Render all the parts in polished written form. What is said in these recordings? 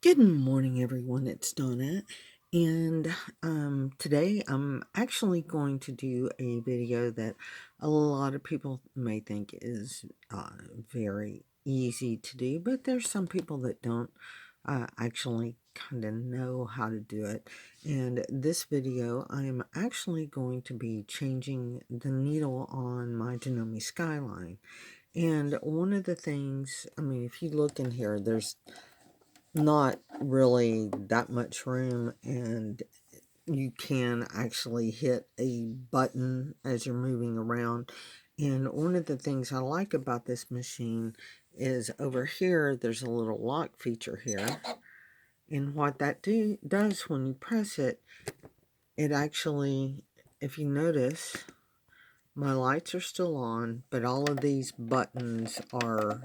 Good morning, everyone. It's Donna, and today I'm actually going to do a video that a lot of people may think is very easy to do, but there's some people that don't actually kind of know how to do it. And this video, I'm actually going to be changing the needle on my Janome Skyline. And one of the things, I mean, if you look in here, there's not really that much room, and you can actually hit a button as you're moving around. And one of the things I like about this machine is over here there's a little lock feature here, and what that does when you press it, it actually, if you notice, my lights are still on, but all of these buttons are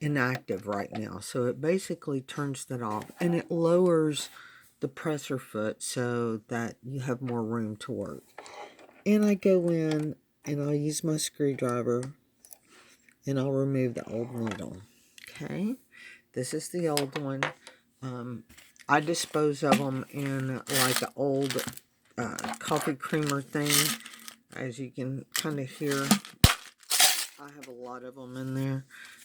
inactive right now. So it basically turns that off, and it lowers the presser foot so that you have more room to work. And I go in and I'll use my screwdriver and I'll remove the old needle. Okay, this is the old one. I dispose of them in like an old coffee creamer thing. As you can kind of hear, I have a lot of them in there.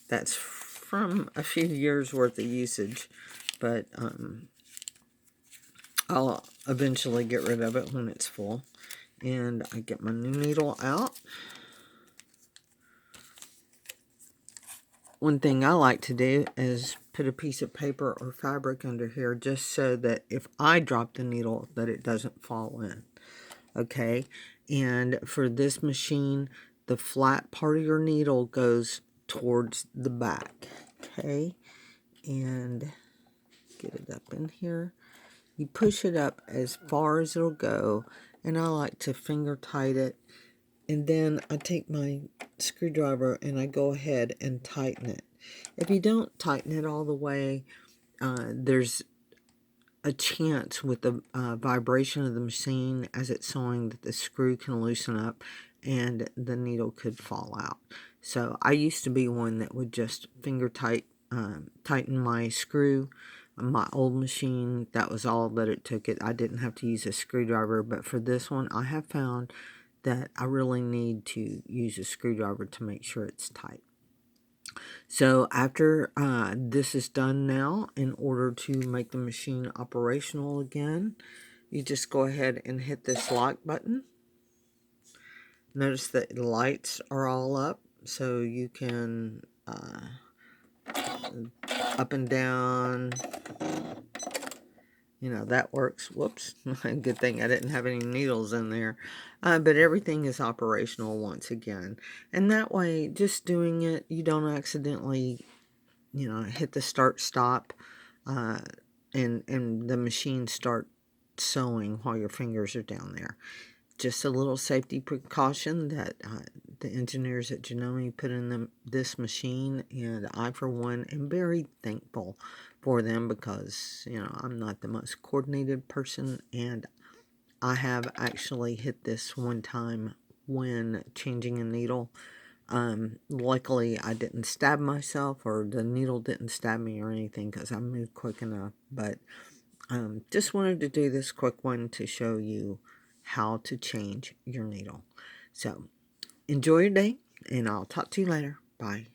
That's from a few years worth of usage, but I'll eventually get rid of it when it's full. And I get my new needle out. One thing I like to do is put a piece of paper or fabric under here just so that if I drop the needle that it doesn't fall in. Okay, and for this machine, the flat part of your needle goes towards the back. Okay, and get it up in here. You push it up as far as it'll go, and I like to finger tight it. And then I take my screwdriver and I go ahead and tighten it. If you don't tighten it all the way, there's a chance with the vibration of the machine as it's sewing that the screw can loosen up and the needle could fall out. So I used to be one that would just finger tighten my screw. My old machine, that was all that it took. I didn't have to use a screwdriver, but for this one, I have found that I really need to use a screwdriver to make sure it's tight. So after this is done now, in order to make the machine operational again, you just go ahead and hit this lock button. Notice that the lights are all up, so you can up and down. You know, that works. Whoops. Good thing I didn't have any needles in there. But everything is operational once again. And that way, just doing it, you don't accidentally, hit the start-stop and the machine start sewing while your fingers are down there. Just a little safety precaution that the engineers at Janome put in this machine, and I, for one, am very thankful for them because, I'm not the most coordinated person, and I have actually hit this one time when changing a needle. Luckily, I didn't stab myself, or the needle didn't stab me or anything because I moved quick enough, but just wanted to do this quick one to show you how to change your needle. So enjoy your day, and I'll talk to you later. Bye.